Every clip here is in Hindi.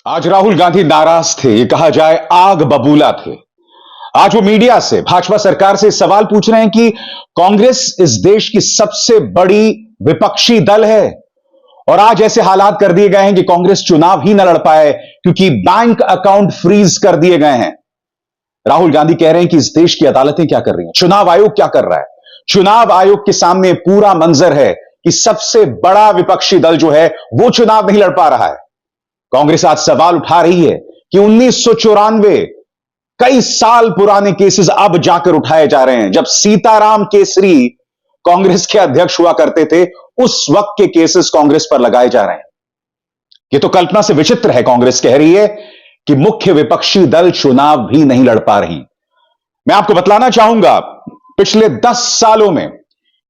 आज राहुल गांधी नाराज थे, ये कहा जाए आग बबूला थे। आज वो मीडिया से, भाजपा सरकार से सवाल पूछ रहे हैं कि कांग्रेस इस देश की सबसे बड़ी विपक्षी दल है और आज ऐसे हालात कर दिए गए हैं कि कांग्रेस चुनाव ही न लड़ पाए क्योंकि बैंक अकाउंट फ्रीज कर दिए गए हैं। राहुल गांधी कह रहे हैं कि इस देश की अदालतें क्या कर रही हैं, चुनाव आयोग क्या कर रहा है। चुनाव आयोग के सामने पूरा मंजर है कि सबसे बड़ा विपक्षी दल जो है वो चुनाव नहीं लड़ पा रहा है। कांग्रेस आज सवाल उठा रही है कि 1994 कई साल पुराने केसेस अब जाकर उठाए जा रहे हैं। जब सीताराम केसरी कांग्रेस के अध्यक्ष हुआ करते थे, उस वक्त के केसेस कांग्रेस पर लगाए जा रहे हैं। यह तो कल्पना से विचित्र है। कांग्रेस कह रही है कि मुख्य विपक्षी दल चुनाव भी नहीं लड़ पा रही। मैं आपको बतलाना चाहूंगा, पिछले 10 सालों में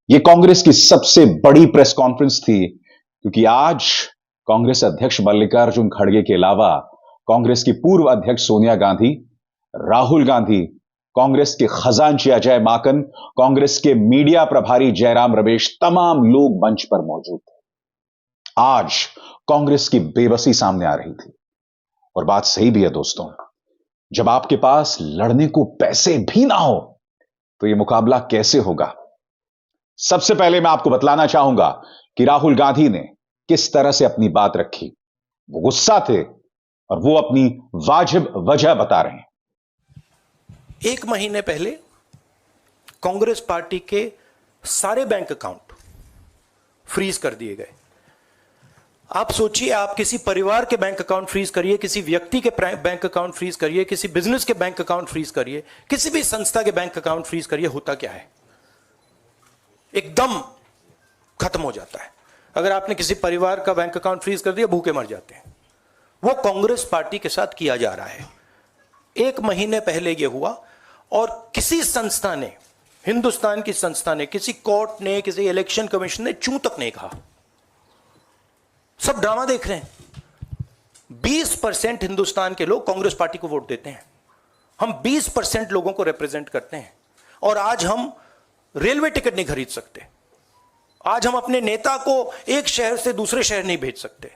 यह कांग्रेस की सबसे बड़ी प्रेस कॉन्फ्रेंस थी, क्योंकि आज कांग्रेस अध्यक्ष मल्लिकार्जुन खड़गे के अलावा कांग्रेस की पूर्व अध्यक्ष सोनिया गांधी, राहुल गांधी, कांग्रेस के खजांची अजय माकन, कांग्रेस के मीडिया प्रभारी जयराम रमेश, तमाम लोग मंच पर मौजूद थे। आज कांग्रेस की बेबसी सामने आ रही थी और बात सही भी है दोस्तों। जब आपके पास लड़ने को पैसे भी ना हो तो यह मुकाबला कैसे होगा। सबसे पहले मैं आपको बतलाना चाहूंगा कि राहुल गांधी ने किस तरह से अपनी बात रखी। वो गुस्सा थे और वो अपनी वाजिब वजह बता रहे हैं। एक महीने पहले कांग्रेस पार्टी के सारे बैंक अकाउंट फ्रीज कर दिए गए। आप सोचिए, आप किसी परिवार के बैंक अकाउंट फ्रीज करिए, किसी व्यक्ति के बैंक अकाउंट फ्रीज करिए, किसी बिजनेस के बैंक अकाउंट फ्रीज करिए, किसी भी संस्था के बैंक अकाउंट फ्रीज करिए, होता क्या है? एकदम खत्म हो जाता है। अगर आपने किसी परिवार का बैंक अकाउंट फ्रीज कर दिया, भूखे मर जाते हैं। वो कांग्रेस पार्टी के साथ किया जा रहा है। एक महीने पहले यह हुआ और किसी संस्था ने, हिंदुस्तान की संस्था ने, किसी कोर्ट ने, किसी इलेक्शन कमीशन ने चूं तक नहीं कहा। सब ड्रामा देख रहे हैं। 20% हिंदुस्तान के लोग कांग्रेस पार्टी को वोट देते हैं। हम 20% लोगों को रिप्रेजेंट करते हैं और आज हम रेलवे टिकट नहीं खरीद सकते। आज हम अपने नेता को एक शहर से दूसरे शहर नहीं भेज सकते।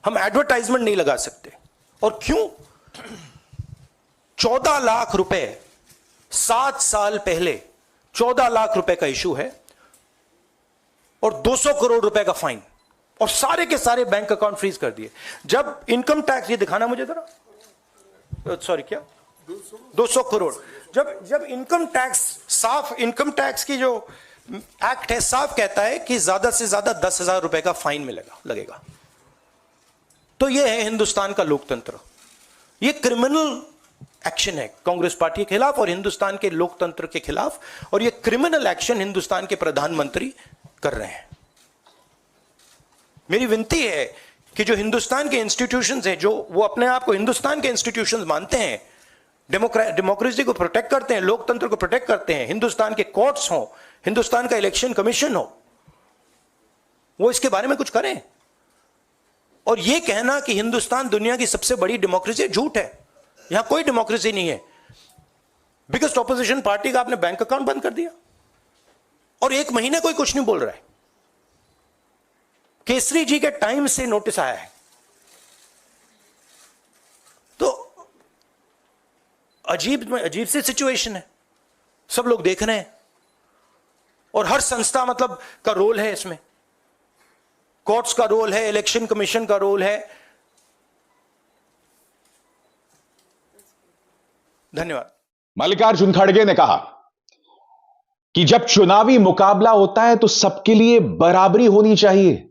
हम एडवर्टाइजमेंट नहीं लगा सकते। और क्यों? 14 लाख रुपए 7 साल पहले 14 लाख रुपए का इशू है और 200 करोड़ रुपए का फाइन, और सारे के सारे बैंक अकाउंट फ्रीज कर दिए। जब इनकम टैक्स, ये दिखाना मुझे जरा, सॉरी, क्या 200 करोड़, जब इनकम टैक्स, साफ इनकम टैक्स की जो एक्ट है साफ कहता है कि ज्यादा से ज्यादा 10,000 रुपए का फाइन लगेगा। तो यह है हिंदुस्तान का लोकतंत्र। यह क्रिमिनल एक्शन है कांग्रेस पार्टी के खिलाफ और हिंदुस्तान के लोकतंत्र के खिलाफ, और यह क्रिमिनल एक्शन हिंदुस्तान के प्रधानमंत्री कर रहे हैं। मेरी विनती है कि जो हिंदुस्तान के इंस्टीट्यूशंस हैं, जो वो अपने आप को हिंदुस्तान के इंस्टीट्यूशंस मानते हैं, डेमोक्रेसी को प्रोटेक्ट करते हैं, लोकतंत्र को प्रोटेक्ट करते हैं, हिंदुस्तान के कोर्ट्स हो, हिंदुस्तान का इलेक्शन कमीशन हो, वो इसके बारे में कुछ करें। और यह कहना कि हिंदुस्तान दुनिया की सबसे बड़ी डेमोक्रेसी, झूठ है। यहां कोई डेमोक्रेसी नहीं है। बिगेस्ट ऑपोजिशन पार्टी का आपने बैंक अकाउंट बंद कर दिया और एक महीने कोई कुछ नहीं बोल रहा है। केसरी जी के टाइम से नोटिस आया है। तो अजीब सी सिचुएशन है। सब लोग देख रहे हैं और हर संस्था मतलब का रोल है इसमें। कोर्ट्स का रोल है, इलेक्शन कमीशन का रोल है। धन्यवाद। मल्लिकार्जुन खड़गे ने कहा कि जब चुनावी मुकाबला होता है तो सबके लिए बराबरी होनी चाहिए,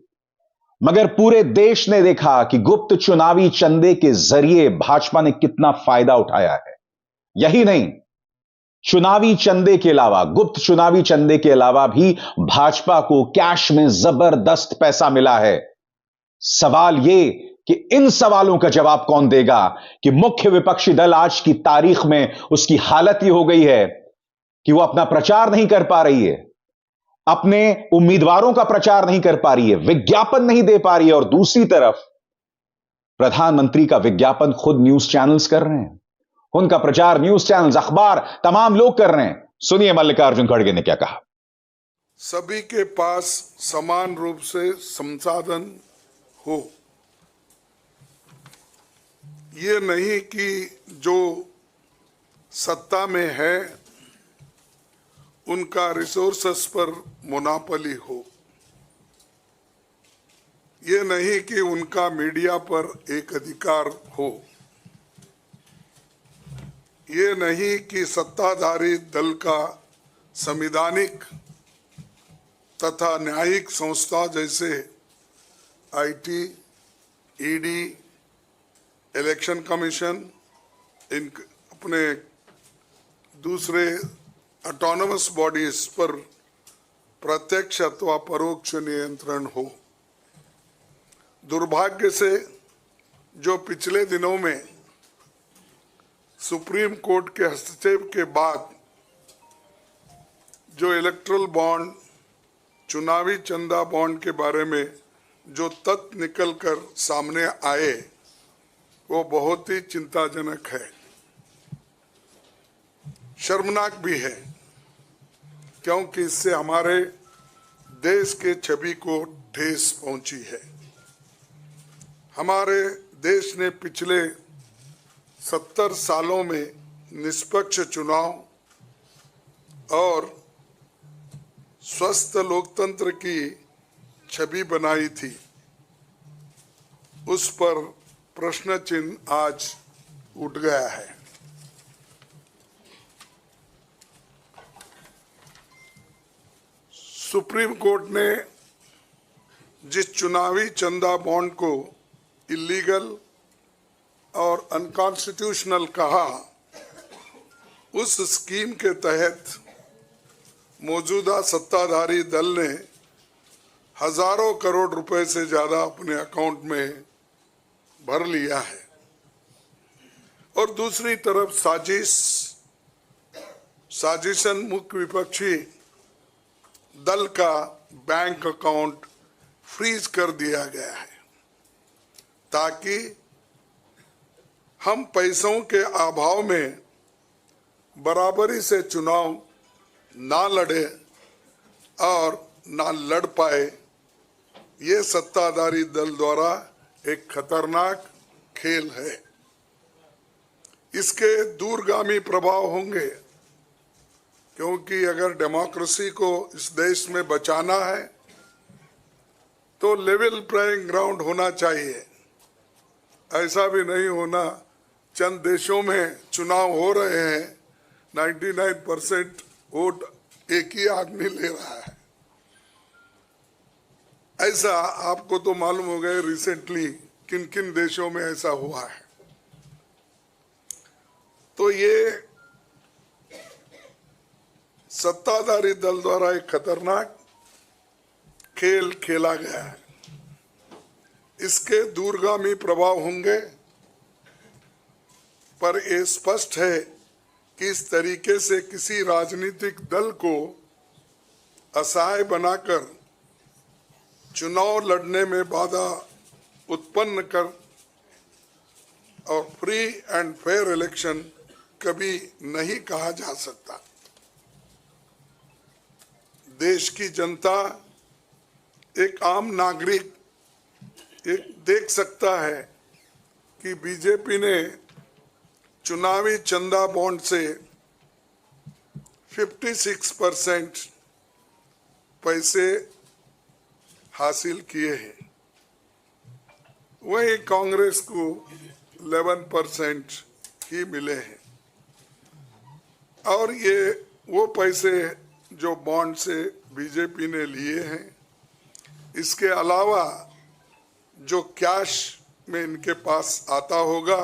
मगर पूरे देश ने देखा कि गुप्त चुनावी चंदे के जरिए भाजपा ने कितना फायदा उठाया है। यही नहीं, चुनावी चंदे के अलावा, गुप्त चुनावी चंदे के अलावा भी भाजपा को कैश में जबरदस्त पैसा मिला है। सवाल यह कि इन सवालों का जवाब कौन देगा कि मुख्य विपक्षी दल आज की तारीख में उसकी हालत यह हो गई है कि वो अपना प्रचार नहीं कर पा रही है, अपने उम्मीदवारों का प्रचार नहीं कर पा रही है, विज्ञापन नहीं दे पा रही है। और दूसरी तरफ प्रधानमंत्री का विज्ञापन खुद न्यूज चैनल्स कर रहे हैं, उनका प्रचार न्यूज चैनल्स, अखबार, तमाम लोग कर रहे हैं। सुनिए मल्लिकार्जुन खड़गे ने क्या कहा। सभी के पास समान रूप से संसाधन हो, ये नहीं कि जो सत्ता में है उनका रिसोर्सेस पर मोनोपोली हो, ये नहीं कि उनका मीडिया पर एक अधिकार हो, ये नहीं कि सत्ताधारी दल का संवैधानिक तथा न्यायिक संस्था जैसे आईटी, ईडी, इलेक्शन कमीशन, इन अपने दूसरे ऑटोनमस बॉडीज पर प्रत्यक्ष अथवा परोक्ष नियंत्रण हो। दुर्भाग्य से जो पिछले दिनों में सुप्रीम कोर्ट के हस्तक्षेप के बाद जो इलेक्टोरल बॉन्ड, चुनावी चंदा बॉन्ड के बारे में जो तथ्य निकलकर सामने आए वो बहुत ही चिंताजनक है, शर्मनाक भी है, क्योंकि इससे हमारे देश के छवि को ठेस पहुंची है। हमारे देश ने पिछले 70 सालों में निष्पक्ष चुनाव और स्वस्थ लोकतंत्र की छवि बनाई थी, उस पर प्रश्न चिन्ह आज उठ गया है। सुप्रीम कोर्ट ने जिस चुनावी चंदा बॉन्ड को इलीगल और अनकॉन्स्टिट्यूशनल कहा, उस स्कीम के तहत मौजूदा सत्ताधारी दल ने हजारों करोड़ रुपए से ज्यादा अपने अकाउंट में भर लिया है और दूसरी तरफ साजिशन मुख्य विपक्षी दल का बैंक अकाउंट फ्रीज कर दिया गया है ताकि हम पैसों के अभाव में बराबरी से चुनाव ना लड़े और ना लड़ पाए। ये सत्ताधारी दल द्वारा एक खतरनाक खेल है। इसके दूरगामी प्रभाव होंगे, क्योंकि अगर डेमोक्रेसी को इस देश में बचाना है तो लेवल प्लेइंग ग्राउंड होना चाहिए। ऐसा भी नहीं होना चंद देशों में चुनाव हो रहे हैं, 99% वोट एक ही आदमी ले रहा है। ऐसा आपको तो मालूम हो गया रिसेंटली किन किन देशों में ऐसा हुआ है। तो ये सत्ताधारी दल द्वारा एक खतरनाक खेल खेला गया है। इसके दूरगामी प्रभाव होंगे, पर यह स्पष्ट है कि इस तरीके से किसी राजनीतिक दल को असहाय बनाकर चुनाव लड़ने में बाधा उत्पन्न कर और फ्री एंड फेयर इलेक्शन कभी नहीं कहा जा सकता। देश की जनता, एक आम नागरिक एक देख सकता है कि बीजेपी ने चुनावी चंदा बॉन्ड से 56% पैसे हासिल किए हैं, वहीं कांग्रेस को 11% ही मिले हैं। और ये वो पैसे जो बॉन्ड से बीजेपी ने लिए हैं, इसके अलावा जो कैश में इनके पास आता होगा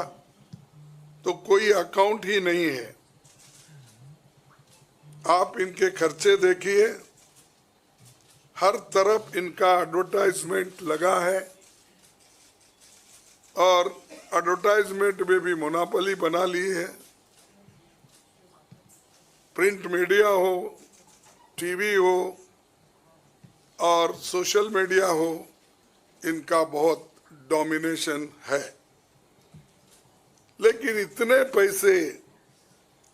तो कोई अकाउंट ही नहीं है। आप इनके खर्चे देखिए, हर तरफ इनका एडवर्टाइजमेंट लगा है और एडवर्टाइजमेंट में भी मोनोपोली बना ली है। प्रिंट मीडिया हो, टीवी हो और सोशल मीडिया हो, इनका बहुत डोमिनेशन है। लेकिन इतने पैसे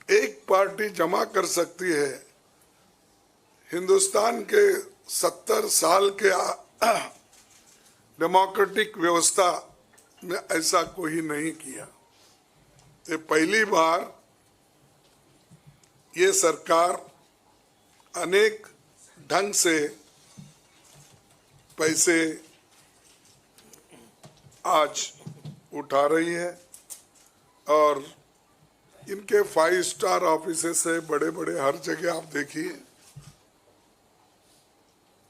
एक पार्टी जमा कर सकती है, हिंदुस्तान के 70 साल के डेमोक्रेटिक व्यवस्था में ऐसा कोई नहीं किया। ये पहली बार ये सरकार अनेक ढंग से पैसे आज उठा रही है और इनके 5 स्टार ऑफिसेस से बड़े बड़े हर जगह आप देखिए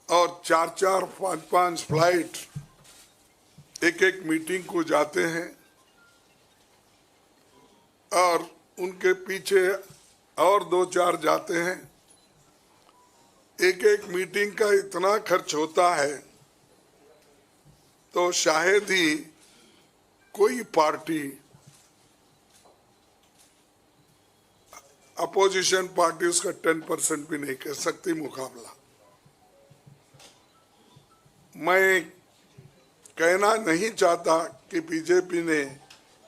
और 4-4, 5-5 फ्लाइट एक मीटिंग को जाते हैं और उनके पीछे और 2-4 जाते हैं। एक मीटिंग का इतना खर्च होता है तो शायद ही कोई पार्टी, अपोजिशन पार्टी उसका 10% भी नहीं कर सकती मुकाबला। मैं कहना नहीं चाहता कि बीजेपी ने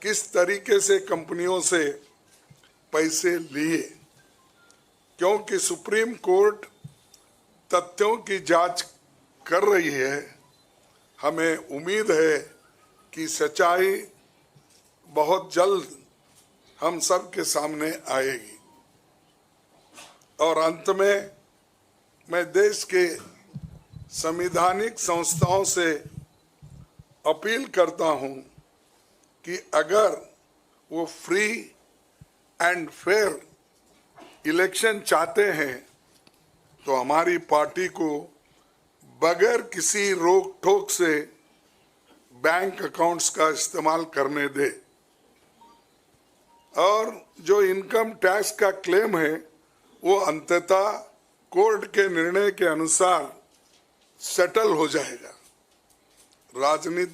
किस तरीके से कंपनियों से पैसे लिए, क्योंकि सुप्रीम कोर्ट तथ्यों की जांच कर रही है। हमें उम्मीद है कि सच्चाई बहुत जल्द हम सब के सामने आएगी। और अंत में मैं देश के संवैधानिक संस्थाओं से अपील करता हूं कि अगर वो फ्री एंड फेयर इलेक्शन चाहते हैं तो हमारी पार्टी को बगैर किसी रोक टोक से बैंक अकाउंट्स का इस्तेमाल करने दे और जो इनकम टैक्स का क्लेम है वो अंततः कोर्ट के निर्णय के अनुसार सेटल हो जाएगा। राजनीति